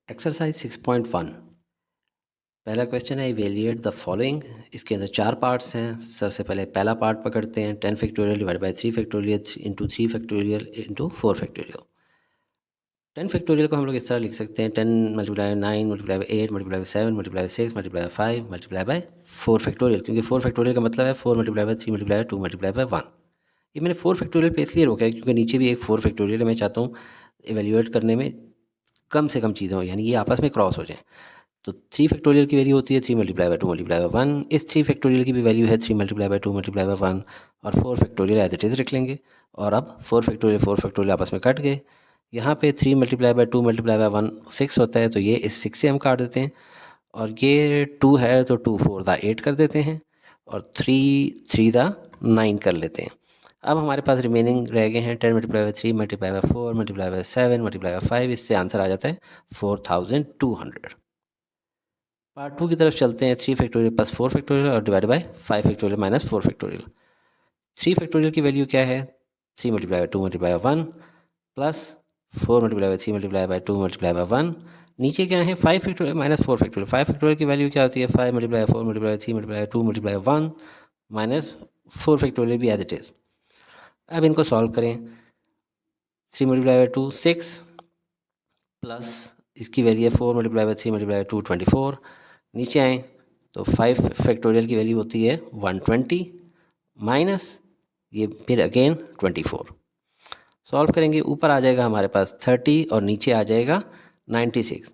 Exercise 6.1 पहला question है evaluate the following. इसके अंदर 4 पार्ट्स हैं। सबसे पहले पहला पार्ट पकड़ते हैं 10 factorial divide by 3 factorial into 3 factorial into 4 factorial. 10 factorial को हम लोग इस तरह लिख सकते हैं 10 multiply 9 multiply 8 multiply 7 multiply 6 multiply 5 multiply by 4 factorial, क्योंकि 4 फैक्टोरियल का मतलब है 4 multiply by 3 multiply 2 multiply by 1। ये मैंने 4 फैक्टोरियल पे इसलिए रोका है क्योंकि नीचे भी एक 4 फैक्टोरियल मैं चाहता हूँ इवेल्युएट करने में कम से कम चीज़ें हो, यानी ये आपस में क्रॉस हो जाएं। तो 3 फैक्टोरियल की वैल्यू होती है 3 मल्टीप्लाई बाई 2 मल्टीप्लाई बाई 1। इस 3 फैक्टोरियल की भी वैल्यू है 3 मल्टीप्लाई बाई 2 मल्टीप्लाई बाई 1 और 4 फैक्टोरियल एज इट इज़ रख लेंगे। और अब 4 फैक्टोरियल आपस में कट गए। यहाँ पे 3 मल्टीप्लाई बाई 2 मल्टीप्लाई बाई 1 6 होता है, तो ये इस 6 से हम काट देते हैं। और ये 2 है तो 2 4 दा 8 कर देते हैं और 3 3 दा 9 कर लेते हैं। अब हमारे पास रिमेनिंग रह गए हैं 10 multiply by 3 multiply by 4 multiply by 7 multiply by 5। इससे आंसर आ जाता है 4200। पार्ट 2 की तरफ चलते हैं। 3 फैक्टोरियल प्लस 4 फैक्टोरियल और divide by 5 factorial minus 4 factorial. 3 factorial की वैल्यू क्या है 3 multiply by 2 multiply by 1 plus 4 multiply by 3 multiply by 2 multiply by 1। नीचे क्या है 5 फैक्टोरियल माइनस 4 फैक्टोरियल। 5 फैक्टोरियल की वैल्यू क्या होती है 5 multiply 4 multiply 3 multiply 2 multiply 1 minus 4 factorial भी एज इट इज़। अब इनको सॉल्व करें। 3 मल्टीप्लाई बाई 2 6 प्लस इसकी वैल्यू है 4 मल्टीप्लाई बाई 3 मल्टीप्लाई 2 24। नीचे आएँ तो 5 फैक्टोरियल की वैल्यू होती है 120 माइनस ये फिर अगेन 24। सॉल्व करेंगे ऊपर आ जाएगा हमारे पास 30 और नीचे आ जाएगा 96।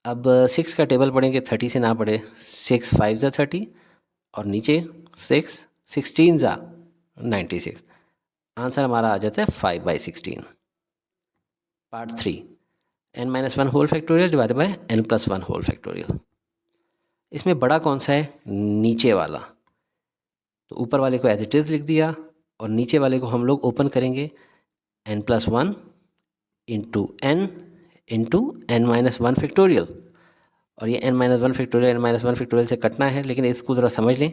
अब 6 का टेबल पढ़ेंगे 30 से ना पढ़े। 6 5 ज़ा 30 और नीचे 6 16 ज़ा 96। आंसर हमारा आ जाता है 5/16। Part 3 n-1 whole factorial divide by n+1 whole factorial. इसमें बड़ा कौन सा है नीचे वाला, तो ऊपर वाले को एज इट इज़ लिख दिया और नीचे वाले को हम लोग ओपन करेंगे n+1 into n into n-1 factorial. और ये n-1 फैक्टोरियल से कटना है, लेकिन इसको ज़रा समझ लें।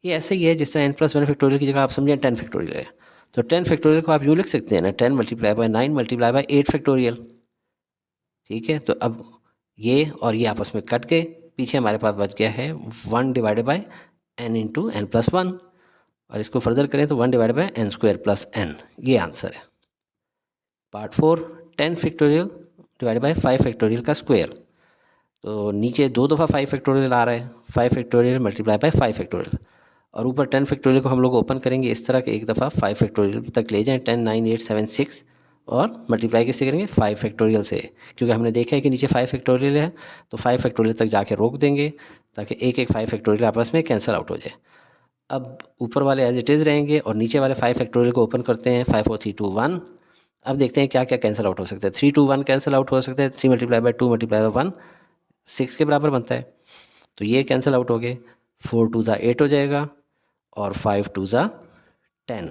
ये ऐसे ही है जिस तरह n+1 फैक्टोरियल की जगह आप समझें 10 फैक्टोरियल है, तो 10 फैक्टोरियल को आप यूँ लिख सकते हैं ना 10 multiply by 9 multiply by 8 factorial. ठीक है, तो अब ये और ये आपस में कट गए। पीछे हमारे पास बच गया है 1 divided by n into n+1 और इसको फर्दर करें तो 1 divided by n square plus n। ये आंसर है। Part 4 10 factorial divided by 5 factorial का स्क्वायर। तो नीचे 2 दफ़ा 5 फैक्टोरियल आ रहा है, 5 फैक्टोरियल मल्टीप्लाई बाई 5 फैक्टोरियल और ऊपर 10 फैक्टोरियल को हम लोग ओपन करेंगे इस तरह के एक दफ़ा 5 फैक्टोरियल तक ले जाएं 10 9 8 7 6 और मल्टीप्लाई किससे करेंगे 5 फैक्टोरियल से, क्योंकि हमने देखा है कि नीचे 5 फैक्टोरियल है तो 5 फैक्टोरियल तक जाके रोक देंगे ताकि एक एक 5 फैक्टोरियल आपस में कैंसिल आउट हो जाए। अब ऊपर वाले एज इट इज़ रहेंगे और नीचे वाले 5 फैक्टोरियल को ओपन करते हैं 5 4 3 2 1। अब देखते हैं क्या क्या कैंसिल आउट हो सकता है। 3 2 1 कैंसिल आउट हो सकता है। 3 मल्टीप्लाई बाई 2 मल्टीप्लाई बाई 1 6 के बराबर बनता है, तो ये कैंसिल आउट हो गए। 4 2 ज़ा 8 हो जाएगा और 5 2 ज़ा 10।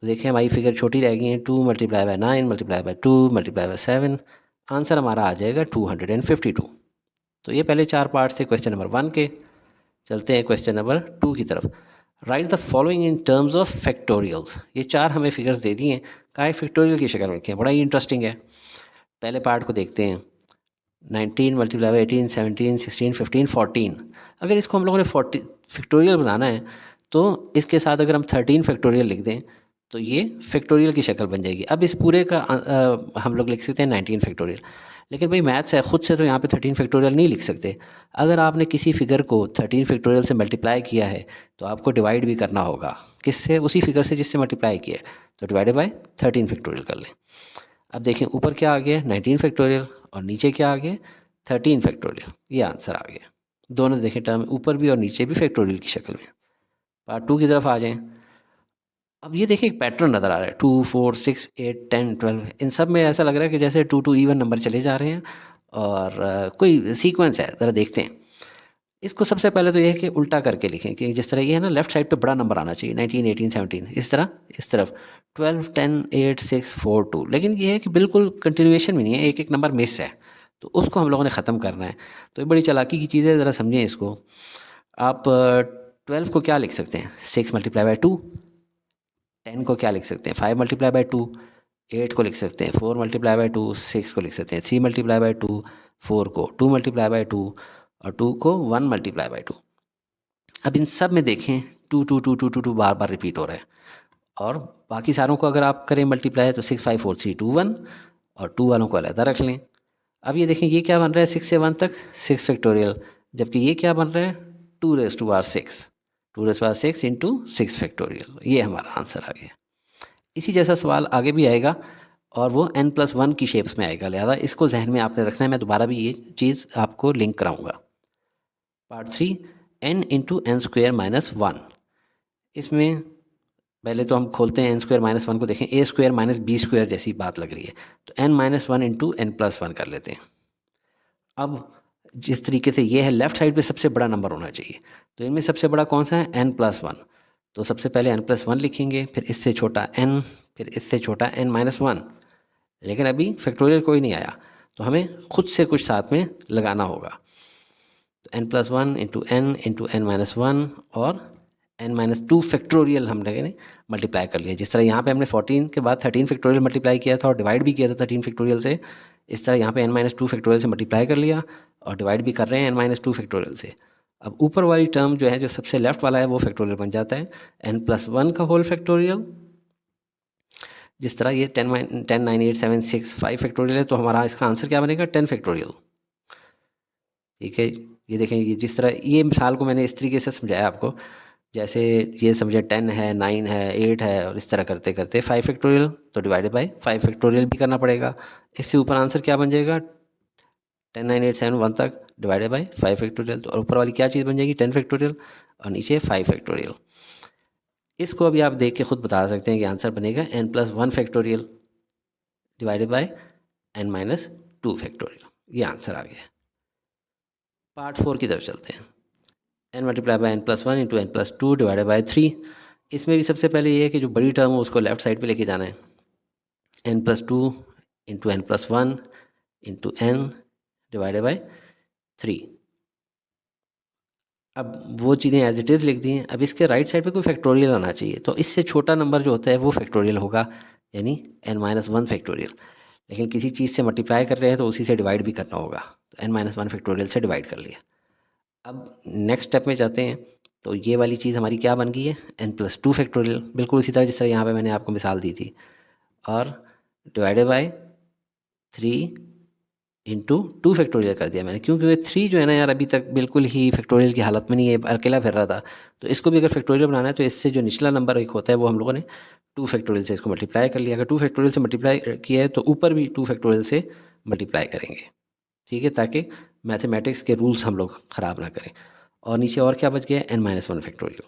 तो देखिए हमारी फिगर छोटी रह गई है 2 multiply by 9 multiply by 2 multiply by 7। Answer हमारा आ जाएगा 252। तो ये पहले 4 पार्ट थे क्वेश्चन नंबर 1 के। चलते हैं क्वेश्चन नंबर 2 की तरफ। Right the following in terms of factorials. ये 4 हमें फिगर्स दे दिए हैं, कहा फैक्टोरियल की शक्ल में लिखे हैं, बड़ा ही इंटरेस्टिंग है। पहले पार्ट को देखते हैं 19 मल्टीप्लाई बाई 18 17 16 15 14। अगर इसको हम लोगों ने 40 फैक्टोरियल बनाना है तो इसके साथ अगर हम 13 फैक्टोरियल लिख दें तो ये फैक्टोरियल की शक्ल बन जाएगी। अब इस पूरे का हम लोग लिख सकते हैं 19 फैक्टोरियल, लेकिन भाई मैथ्स है खुद से तो यहाँ पे 13 फैक्टोरियल नहीं लिख सकते। अगर आपने किसी फिगर को 13 फैक्टोरियल से मल्टीप्लाई किया है तो आपको डिवाइड भी करना होगा किससे, उसी फिगर से जिससे मल्टीप्लाई किया है, तो डिवाइडेड बाई 13 फैक्टोरियल कर लें। अब देखें ऊपर क्या आ गया 19 फैक्टोरियल और नीचे क्या आ गया 13 फैक्टोरियल। ये आंसर आ गया। दोनों देखें टर्म ऊपर भी और नीचे भी फैक्टोरियल की शक्ल में। पार्ट 2 की तरफ आ जाएं। अब ये देखें एक पैटर्न नज़र आ रहा है 2 4 6 8 10 12। इन सब में ऐसा लग रहा है कि जैसे 2 2 इवन नंबर चले जा रहे हैं और कोई सीक्वेंस है। ज़रा देखते हैं इसको। सबसे पहले तो ये है कि उल्टा करके लिखें कि जिस तरह ये है ना लेफ़्ट साइड पे बड़ा नंबर आना चाहिए 19 18 17, इस तरह इस तरफ 12 10 8 6 4 2। लेकिन ये है कि बिल्कुल कंटिन्यूएशन में नहीं है, एक एक नंबर मिस है, तो उसको हम लोगों ने ख़त्म करना है। तो ये बड़ी चालाकी की चीज़ है, ज़रा समझें इसको। आप 12 को क्या लिख सकते हैं 6 मल्टीप्लाई बाई 2। 10 को क्या लिख सकते हैं 5 मल्टीप्लाई बाई 2। 8 को लिख सकते हैं 4 मल्टीप्लाई बाई 2। 6 को लिख सकते हैं 3 मल्टीप्लाई बाई 2। 4 को 2 मल्टीप्लाई बाई 2 और 2 को 1 मल्टीप्लाई बाई 2। अब इन सब में देखें 2 2 2 2 2 2 बार बार रिपीट हो रहा है, और बाकी सारों को अगर आप करें मल्टीप्लाई तो 6 5 4 3 2 1 और 2 वालों को अलग रख लें। अब ये देखें ये क्या बन रहा है 6 से 1 तक 6 फैक्टोरियल, जबकि ये क्या बन रहा है 2 raise to power 6, 2 raise to power 6 into 6 factorial. ये हमारा आंसर आ गया। इसी जैसा सवाल आगे भी आएगा और वो n+1 की शेप्स में आएगा, लिहाजा इसको जहन में आपने रखना है। मैं दोबारा भी ये चीज़ आपको लिंक कराऊंगा। Part 3 n into N square minus 1। इसमें पहले तो हम खोलते हैं n² - 1 को, देखें a² - b² जैसी बात लग रही है, तो n-1 इंटू n+1 कर लेते हैं। अब जिस तरीके से ये है लेफ़्ट साइड पे सबसे बड़ा नंबर होना चाहिए, तो इनमें सबसे बड़ा कौन सा है n+1, तो सबसे पहले n+1 लिखेंगे, फिर इससे छोटा n, फिर इससे छोटा n-1। लेकिन अभी फैक्टोरियल कोई नहीं आया, तो हमें खुद से कुछ साथ में लगाना होगा। तो n+1 इंटू n-1 और n-2 फैक्टोरियल हमने मल्टीप्लाई कर लिया। जिस तरह यहाँ पे हमने 14 के बाद 13 फैक्टोरियल मल्टीप्लाई किया था और डिवाइड भी किया था 13 फैक्टोरियल से, इस तरह यहाँ पे n-2 फैक्टोरियल से मल्टीप्लाई कर लिया और डिवाइड भी कर रहे हैं n-2 फैक्टोरियल से। अब ऊपर वाली टर्म जो है, जो सबसे लेफ्ट वाला है, वो फैक्टोरियल बन जाता है n+1 का होल फैक्टोरियल। जिस तरह ये 10 9 8 7 6 5 फैक्टोरियल है, तो हमारा इसका आंसर क्या बनेगा 10 फैक्टोरियल। ठीक है, ये देखें, ये जिस तरह ये मिसाल को मैंने इस तरीके से समझाया आपको, जैसे ये समझे 10 है, 9 है, 8 है, और इस तरह करते करते 5 फैक्टोरियल, तो डिवाइडेड बाय 5 फैक्टोरियल भी करना पड़ेगा। इससे ऊपर आंसर क्या बन जाएगा 10 9 8 7 1 तक डिवाइडेड बाय 5 फैक्टोरियल, तो ऊपर वाली क्या चीज़ बन जाएगी 10 फैक्टोरियल और नीचे 5 फैक्टोरियल। इसको अभी आप देख के खुद बता सकते हैं कि आंसर बनेगा n+1 factorial divided bye n-2 factorial. ये आंसर आ गया। पार्ट 4 की तरफ चलते हैं। n multiply by n+1 into n+2 divided by 3। इसमें भी सबसे पहले ये है कि जो बड़ी टर्म हो उसको लेफ्ट साइड पे लेके जाना है। n+2 into n+1 into n divided by 3। अब वो चीज़ें एज इट इज़ लिख दी हैं। अब इसके राइट साइड पे कोई फैक्टोरियल आना चाहिए, तो इससे छोटा नंबर जो होता है वो फैक्टोरियल होगा, यानी n-1 फैक्टोरियल। लेकिन किसी चीज़ से मल्टीप्लाई कर रहे हैं तो उसी से डिवाइड भी करना होगा, तो n-1 फैक्टोरियल से डिवाइड कर लिया। अब नेक्स्ट स्टेप में जाते हैं, तो ये वाली चीज़ हमारी क्या बन गई है n+2 फैक्टोरियल, बिल्कुल इसी तरह जिस तरह यहाँ पे मैंने आपको मिसाल दी थी, और डिवाइडेड बाय 3 इंटू 2 फैक्टोरियल कर दिया मैंने, क्योंकि 3 जो है ना यार अभी तक बिल्कुल ही फैक्टोरियल की हालत में नहीं है, अकेला फिर रहा था। तो इसको भी अगर फैक्टोरियल बनाना है तो इससे जो निचला नंबर एक होता है वो हम लोगों ने 2 फैक्टोरियल से इसको मल्टीप्लाई कर लिया। अगर 2 फैक्टोरियल से मल्टीप्लाई किया है तो ऊपर भी 2 फैक्टोरियल से मल्टीप्लाई करेंगे, ठीक है, ताकि मैथमेटिक्स के रूल्स हम लोग ख़राब ना करें। और नीचे और क्या बच गया n-1 फैक्टोरियल।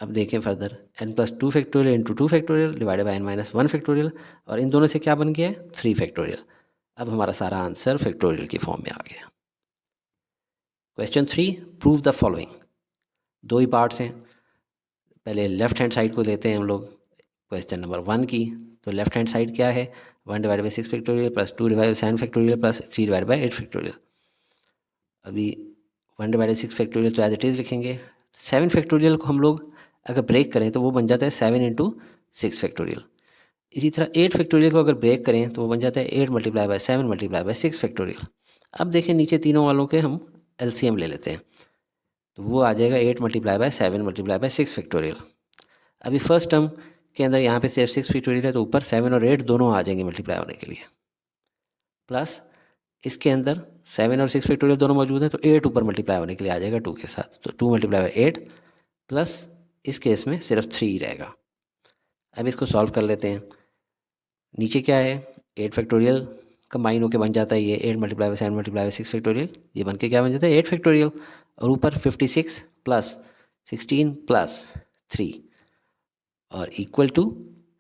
अब देखें further n+2 factorial into 2 factorial divided by n-1 factorial, और इन दोनों से क्या बन गया है 3 फैक्टोरियल। अब हमारा सारा आंसर फैक्टोरियल की फॉर्म में आ गया। Question 3, prove the following. दो ही पार्ट्स हैं, पहले लेफ्ट हैंड साइड को लेते हैं हम लोग क्वेश्चन नंबर 1 की। तो लेफ्ट हैंड साइड क्या है 1 divide by 6 factorial plus 2 divide by 7 factorial plus 3 divide by 8 factorial. अभी 1 डिवाइड बाई 6 फैक्टोरियल तो एज इट इज़ लिखेंगे। 7 फैक्टोरियल को हम लोग अगर ब्रेक करें तो वो बन जाता है 7 इंटू 6 फैक्टोरियल। इसी तरह 8 फैक्टोरियल को अगर ब्रेक करें तो वो बन जाता है 8 multiply by 7 multiply by 6 factorial. अब देखें नीचे तीनों वालों के हम एलसीएम ले लेते हैं, तो वो आ जाएगा 8 multiply by 7 multiply by 6 factorial. अभी फर्स्ट टर्म के अंदर यहाँ पे सिर्फ 6 फैक्टोरियल है, तो ऊपर 7 और 8 दोनों आ जाएंगे मल्टीप्लाई होने के लिए, प्लस इसके अंदर 7 और 6 फैक्टोरियल दोनों मौजूद हैं, तो 8 ऊपर मल्टीप्लाई होने के लिए आ जाएगा 2 के साथ, तो 2 मल्टीप्लाई बाय 8 प्लस इस केस में सिर्फ 3 ही रहेगा। अब इसको सॉल्व कर लेते हैं। नीचे क्या है 8 फैक्टोरियल कंबाइन होकर बन जाता है ये 8 multiply by 7 multiply by 6 factorial, ये बन के क्या बन जाता है 8 फैक्टोरियल, और ऊपर 56 प्लस 16 प्लस 3 और equal to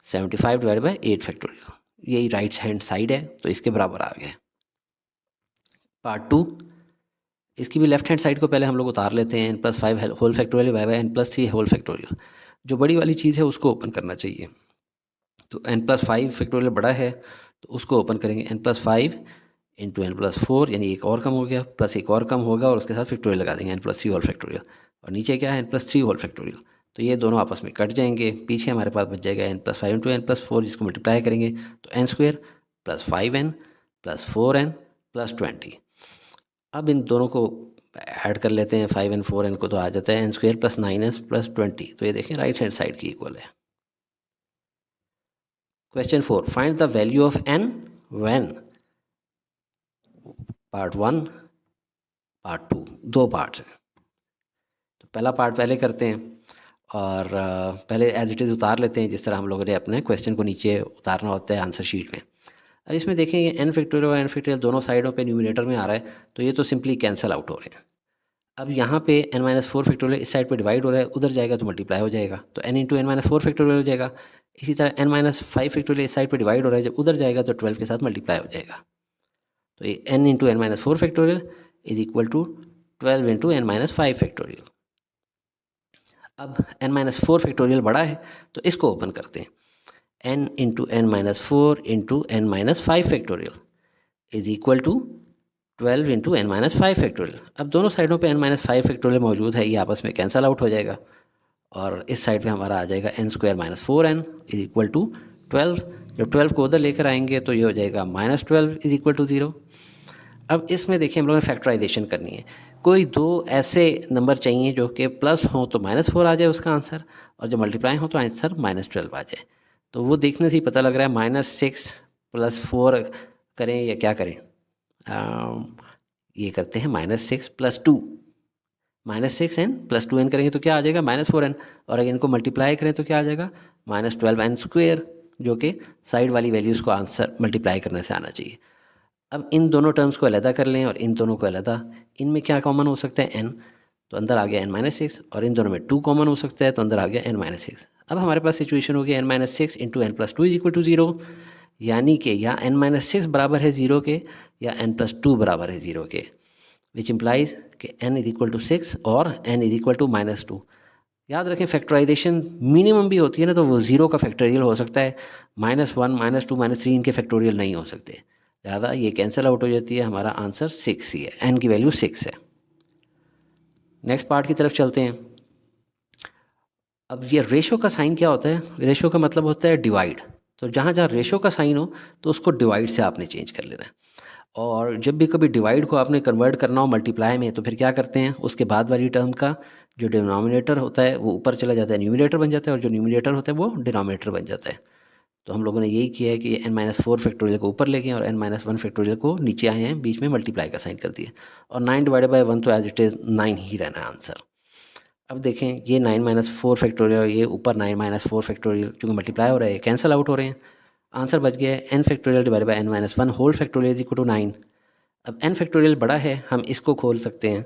75 divide by 8 factorial. यही राइट हैंड साइड है, तो इसके बराबर आ गया। पार्ट 2, इसकी भी लेफ्ट हैंड साइड को पहले हम लोग उतार लेते हैं n+5 whole factorial by by n+3 whole factorial. जो बड़ी वाली चीज़ है उसको ओपन करना चाहिए, तो n+5 फैक्टोरियल बड़ा है तो उसको ओपन करेंगे n+5 इंटू n+4, यानी एक और कम हो गया, प्लस एक और कम होगा और उसके साथ फैक्टोरियल लगा देंगे n+3 होल फैक्टोरियल, और नीचे क्या है n+3 होल फैक्टोरियल, तो ये दोनों आपस में कट जाएंगे। पीछे हमारे पास बच जाएगा n+5 इंटू n+4, जिसको मल्टीप्लाई करेंगे तो n² plus 5n plus 4n plus 20। अब इन दोनों को ऐड कर लेते हैं, 5 and 4 n को, तो आ जाता है n² + 9s + 20। तो ये देखें राइट हैंड साइड की इक्वल है। Question 4, find the value of n when part 1 part 2, दो पार्ट्स हैं। तो पहला पार्ट पहले करते हैं और पहले एज इट इज़ उतार लेते हैं, जिस तरह हम लोगों ने अपने क्वेश्चन को नीचे उतारना होता है आंसर शीट में। अब इसमें देखें ये n फैक्टोरियल और n फैक्टोरियल दोनों साइडों पे न्यूमिनेटर में आ रहा है, तो ये तो सिंपली कैंसिल आउट हो रहे हैं। अब यहाँ पे n-4 फैक्टोरियल इस साइड पे डिवाइड हो रहा है, उधर जाएगा तो मल्टीप्लाई हो जाएगा, तो n इंटू n-4 फैक्टोरियल हो जाएगा। इसी तरह n-5 फैक्टोरियल इस साइड पे डिवाइड हो रहा है, जब उधर जाएगा तो 12 के साथ मल्टीप्लाई हो जाएगा। तो ये n into n-4 factorial is equal to 12 into n-5 factorial. अब n-4 फैक्टोरियल बड़ा है तो इसको ओपन करते हैं। n into n-4 into n-5 factorial is equal to 12 into n-5 factorial. अब दोनों साइडों पे n-5 फैक्टोरियल मौजूद है, ये आपस में कैंसल आउट हो जाएगा और इस साइड पे हमारा आ जाएगा n² - 4n is equal to 12। जब 12 को उधर लेकर आएंगे तो ये हो जाएगा -12 इज इक्वल टू 0। अब इसमें देखिए हम लोगों ने फैक्टराइजेशन करनी है। कोई दो ऐसे नंबर चाहिए जो कि प्लस हो तो -4 आ जाए उसका आंसर, और जब मल्टीप्लाई हो तो आंसर -12 आ जाए। तो वो देखने से ही पता लग रहा है -6 + 4 करें या क्या करें। ये करते हैं -6 + 2, -6n + 2n करेंगे तो क्या आ जाएगा -4n, और अगर इनको मल्टीप्लाई करें तो क्या आ जाएगा -12n², जो कि साइड वाली वैल्यूज़ को आंसर मल्टीप्लाई करने से आना चाहिए। अब इन दोनों टर्म्स को अलहदा कर लें और इन दोनों को अलहदा। इनमें क्या कॉमन हो सकता है n, तो अंदर आ गया n-6, और इन दोनों में 2 कॉमन हो सकता है तो अंदर आ गया n-6। अब हमारे पास सिचुएशन होगी n-6 into n + 2 is equal to 0, यानी कि या n-6 बराबर है 0 के या n + 2 बराबर है 0 के, विच इम्प्लाइज कि n इज इक्वल टू 6 और n इज इक्वल टू -2। याद रखें फैक्टराइजेशन मिनिमम भी होती है ना, तो वो 0 का फैक्टोरियल हो सकता है, -1 -2 -3 इनके फैक्टोरियल नहीं हो सकते, लिहाजा ये कैंसिल आउट हो जाती है। हमारा आंसर 6 ही है, n की वैल्यू 6 है। नेक्स्ट पार्ट की तरफ चलते हैं। अब ये रेशो का साइन क्या होता है? रेशो का मतलब होता है डिवाइड। तो जहाँ जहाँ रेशो का साइन हो तो उसको डिवाइड से आपने चेंज कर लेना है, और जब भी कभी डिवाइड को आपने कन्वर्ट करना हो मल्टीप्लाई में तो फिर क्या करते हैं, उसके बाद वाली टर्म का जो डिनोमिनेटर होता है वो ऊपर चला जाता है, न्यूमिनेटर बन जाता है, और जो न्यूमिनेटर होता है वो डिनोमिनेटर बन जाता है। तो हम लोगों ने यही किया है कि n-4 फैक्टोरियल को ऊपर ले गए और n-1 फैक्टोरियल को नीचे आए हैं, बीच में मल्टीप्लाई का साइन कर दिया, और 9/1 तो एज इट इज़ 9 ही रहना है आंसर। अब देखें ये 9-4 फैक्टोरियल और ये ऊपर 9-4 फैक्टोरियल चूँकि मल्टीप्लाई हो रहा है कैंसिल आउट हो रहे हैं, आंसर बच गया है n factorial divided by n-1 whole factorial is equal to 9। अब n फैक्टोरियल बड़ा है, हम इसको खोल सकते हैं,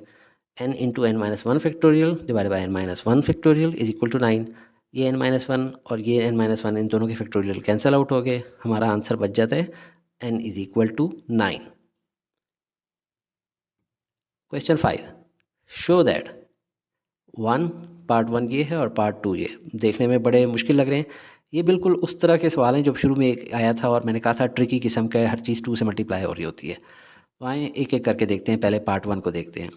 n into n-1 factorial divided by n-1 factorial is equal to 9। ये n-1 और ये n-1 इन दोनों के फैक्टोरियल कैंसिल आउट हो गए, हमारा आंसर बच जाता है n is equal to 9। Question 5, show that 1 part 1 ये है और पार्ट 2 ये। देखने में बड़े मुश्किल लग रहे हैं, ये बिल्कुल उस तरह के सवाल हैं जो शुरू में एक आया था और मैंने कहा था ट्रिकी किस्म का है, हर चीज़ 2 से मल्टीप्लाई हो रही होती है। तो आए एक एक करके देखते हैं, पहले पार्ट 1 को देखते हैं।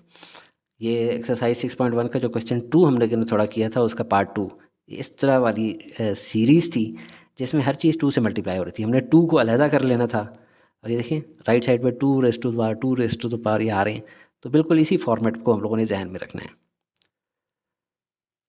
ये एक्सरसाइज 6.1 का जो क्वेश्चन 2 हमने थोड़ा किया था उसका पार्ट 2 इस तरह वाली सीरीज़ थी जिसमें हर चीज़ 2 से मल्टीप्लाई हो रही थी। हमने 2 को अलहदा कर लेना था, और ये देखिए राइट साइड पे 2 raise to the power 2 raise to the power ये आ रहे हैं, तो बिल्कुल इसी फॉर्मेट को हम लोगों ने जहन में रखना है।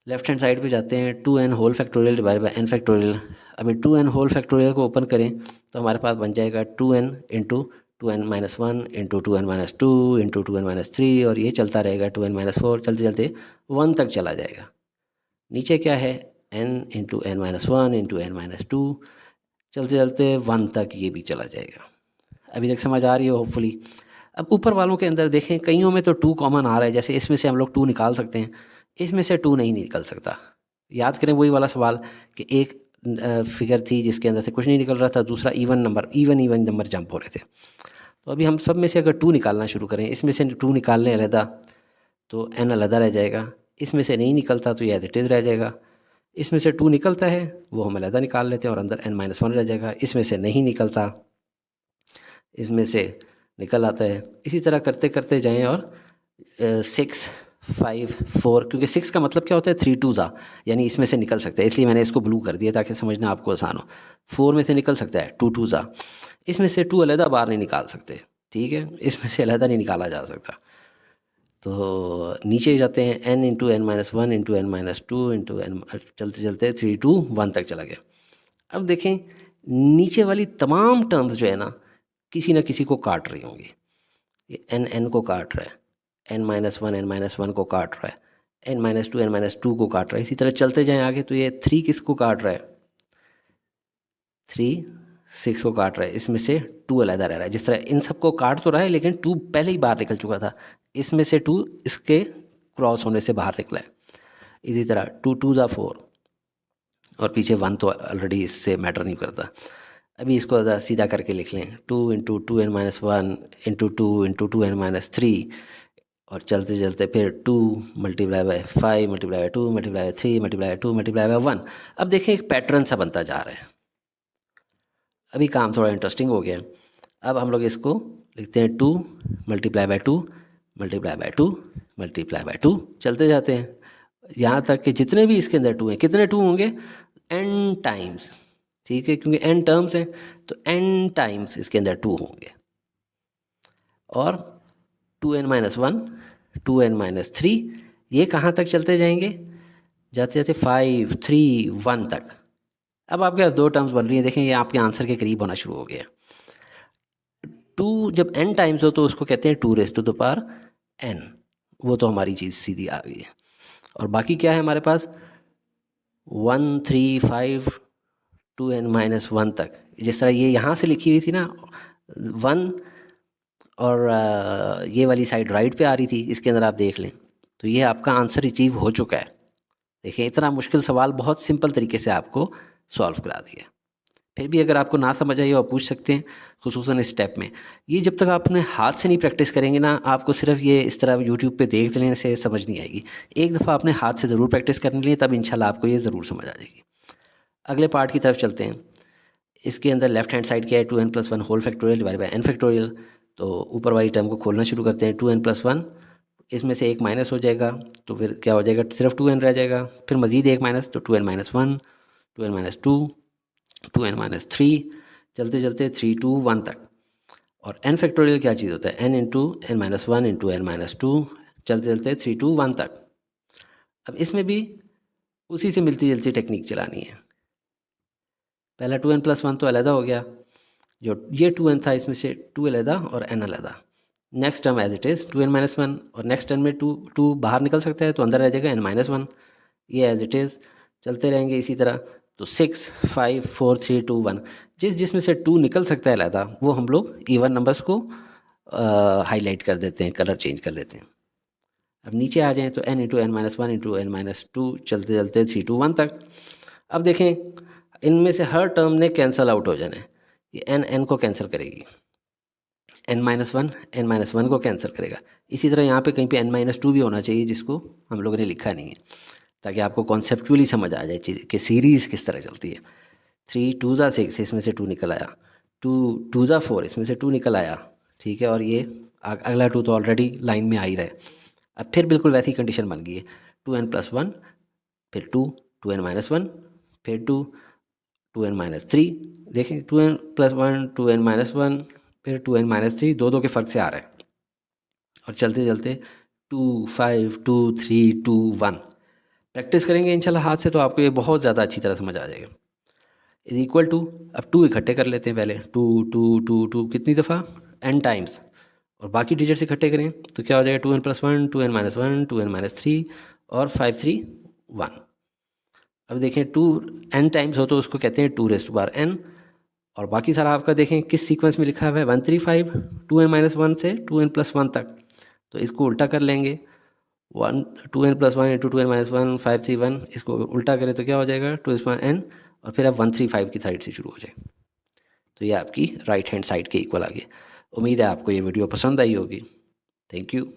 लेफ्ट हैंड साइड पे जाते हैं, 2n whole factorial divide by n factorial. अभी 2n होल फैक्टोरियल को ओपन करें तो हमारे पास बन जाएगा 2n into 2n-1 into 2n-2 into 2n-3, और ये चलता रहेगा 2n-4 चलते चलते 1 तक चला जाएगा। नीचे क्या है n into n-1 into n-2 चलते चलते 1 तक ये भी चला जाएगा। अभी तक समझ आ रही हो होपफुली। अब ऊपर वालों के अंदर देखें, कईयों में तो 2 कॉमन आ रहा है, जैसे इसमें से हम लोग 2 निकाल सकते हैं, इसमें से 2 नहीं निकल सकता। याद करें वही वाला सवाल कि एक फिगर थी जिसके अंदर से कुछ नहीं निकल रहा था, दूसरा इवन नंबर जंप हो रहे थे। तो अभी हम सब में से अगर 2 निकालना शुरू करें, इसमें से 2 निकाल लें अलहदा तो n अलहदा रह जाएगा, इसमें से नहीं निकलता तो ये एज इट इज़ रह जाएगा, इसमें से 2 निकलता है वो हम अलहदा निकाल लेते हैं और अंदर n-1 रह जाएगा, इसमें से नहीं निकलता इसमें से निकल आता है। इसी तरह करते करते जाएं और 6 5 4, क्योंकि 6 का मतलब क्या होता है 3 2 यानी इसमें से निकल सकता है, इसलिए मैंने इसको ब्लू कर दिया ताकि समझना आपको आसान हो। 4 में से निकल सकता है 2 2 इसमें से 2 अलहदा बाहर नहीं निकाल सकते, ठीक है, इसमें से अलहदा नहीं निकाला जा सकता। तो नीचे जाते हैं, n into N minus one into N minus two into N, चलते चलते 3 2 1 तक चला गया। अब देखें नीचे वाली तमाम टर्म्स जो है ना किसी ना किसी को काट रही होंगी। ये n को काट रहा है, n माइनस वन को काट रहा है, n -2 को काट रहा है। इसी तरह चलते जाएं आगे तो ये 3 किसको काट रहा है, 3 6 को काट रहा है। इसमें से 2 अलहदा रह रहा है। जिस तरह इन सबको काट तो रहा है लेकिन 2 पहले ही बाहर निकल चुका था, इसमें से 2 इसके क्रॉस होने से बाहर निकला है। इसी तरह 2 2 ज़ा 4 और पीछे 1 तो ऑलरेडी इससे मैटर नहीं करता। अभी इसको सीधा करके लिख लें, 2 into 2n-1 into 2 into 2n-3 और चलते चलते फिर 2 multiply by 5 multiply by 2 multiply by 3 multiply by 2 multiply by 1। अब देखें एक पैटर्न सा बनता जा रहा है। अभी काम थोड़ा इंटरेस्टिंग हो गया। अब हम लोग इसको लिखते हैं 2 multiply by 2 multiply by 2 multiply by 2, चलते जाते हैं यहाँ तक कि जितने भी इसके अंदर 2 हैं, कितने 2 होंगे, n टाइम्स, ठीक है, क्योंकि n टर्म्स हैं तो n टाइम्स इसके अंदर 2 होंगे। और 2n-1 2n-3 ये कहाँ तक चलते जाएंगे, जाते जाते 5 3 1 तक। अब आपके पास 2 टर्म्स बन रही हैं। देखें ये आपके आंसर के करीब होना शुरू हो गया। 2 जब n टाइम्स हो तो उसको कहते हैं 2n, वो तो हमारी चीज़ सीधी आ गई है। और बाकी क्या है हमारे पास, 1 3 5 2n-1 तक। जिस तरह ये यहाँ से लिखी हुई थी ना 1 और ये वाली साइड राइट पे आ रही थी, इसके अंदर आप देख लें तो ये आपका आंसर अचीव हो चुका है। देखिए इतना मुश्किल सवाल बहुत सिंपल तरीके से आपको सॉल्व करा दिया। फिर भी अगर आपको ना समझ आई हो आप पूछ सकते हैं, खुसूसन इस स्टेप में। ये जब तक आप अपने हाथ से नहीं प्रैक्टिस करेंगे ना, आपको सिर्फ ये इस तरह यूट्यूब पे देख लेने से समझ नहीं आएगी। एक दफ़ा अपने हाथ से ज़रूर प्रैक्टिस करने लिए, तब इंशाल्लाह आपको ये ज़रूर समझ आ जाएगी। अगले पार्ट की तरफ चलते हैं। इसके अंदर लेफ्ट हैंड साइड क्या है, 2n+1 whole factorial divide by n factorial. तो ऊपर वाली टर्म को खोलना शुरू करते हैं, 2n+1, इसमें से एक माइनस हो जाएगा तो फिर क्या हो जाएगा, सिर्फ 2n रह जाएगा। फिर मज़ीद एक माइनस तो 2n-1 2n-2 2n-3, चलते चलते 3 2 1 तक। और n फैक्टोरियल क्या चीज़ होता है, n into n-1 into n-2, चलते चलते 3 2 1 तक। अब इसमें भी उसी से मिलती जुलती टेक्निक चलानी है। पहला 2n+1 तो अलहदा हो गया, जो ये 2n था इसमें से 2 अलहदा और n अलहदा। Next term as it is 2n-1 और नेक्स्ट टर्म में 2 बाहर निकल सकता है तो अंदर रह जाएगा n-1, ये एज इट इज़ चलते रहेंगे इसी तरह। तो 6 5 4 3 2 1, जिसमें से 2 निकल सकता है अलहदा वो हम लोग इवन नंबर्स को हाईलाइट कर देते हैं, कलर चेंज कर लेते हैं। अब नीचे आ जाएँ तो n into n-1 into n-2, चलते चलते 3 2 1 तक। अब देखें इनमें से हर टर्म ने कैंसिल आउट हो जाना है। ये n को कैंसिल करेगी, n-1 को कैंसिल करेगा। इसी तरह यहाँ पे कहीं पे n-2 भी होना चाहिए, जिसको हम लोगों ने लिखा नहीं है, ताकि आपको कॉन्सेप्चुअली समझ आ जाए चीज़ कि सीरीज़ किस तरह चलती है। 3 2 ज़ा 6, इसमें से 2 निकल आया, 2 2 ज़ा 4, इसमें से 2 निकल आया, ठीक है। और ये अगला 2 तो ऑलरेडी लाइन में आ ही रहा है। अब फिर बिल्कुल वैसी कंडीशन बन गई है, 2n+1 फिर 2 2n-1 फिर 2 2n-3। देखें 2n+1 2n-1 फिर 2n-3, 2 के फ़र्क से आ रहा है। और चलते चलते 2 5 2 3 2 1। प्रैक्टिस करेंगे इंशाल्लाह हाथ से तो आपको ये बहुत ज़्यादा अच्छी तरह समझ आ जाएगा। इज इक्वल टू, अब 2 इकट्ठे कर लेते हैं पहले, 2 2 2 2 कितनी दफ़ा, n टाइम्स, और बाकी डिजिट्स इकट्ठे करें तो क्या हो जाएगा, 2n+1 2n-1 2n-3 और 5 3 1। अब देखें 2 n टाइम्स हो तो उसको कहते हैं 2n, और बाकी सारा आपका देखें किस सीक्वेंस में लिखा हुआ है, 1 3 5 2n-1 से 2n+1 तक। तो इसको उल्टा कर लेंगे, 2n+1 इंटू 2n-1 5 3 1, इसको उल्टा करें तो क्या हो जाएगा, 2n, और फिर अब 1 3 5 की साइड से शुरू हो जाए। तो ये आपकी राइट हैंड साइड के इक्वल आ गई। उम्मीद है आपको ये वीडियो पसंद आई होगी। Thank you.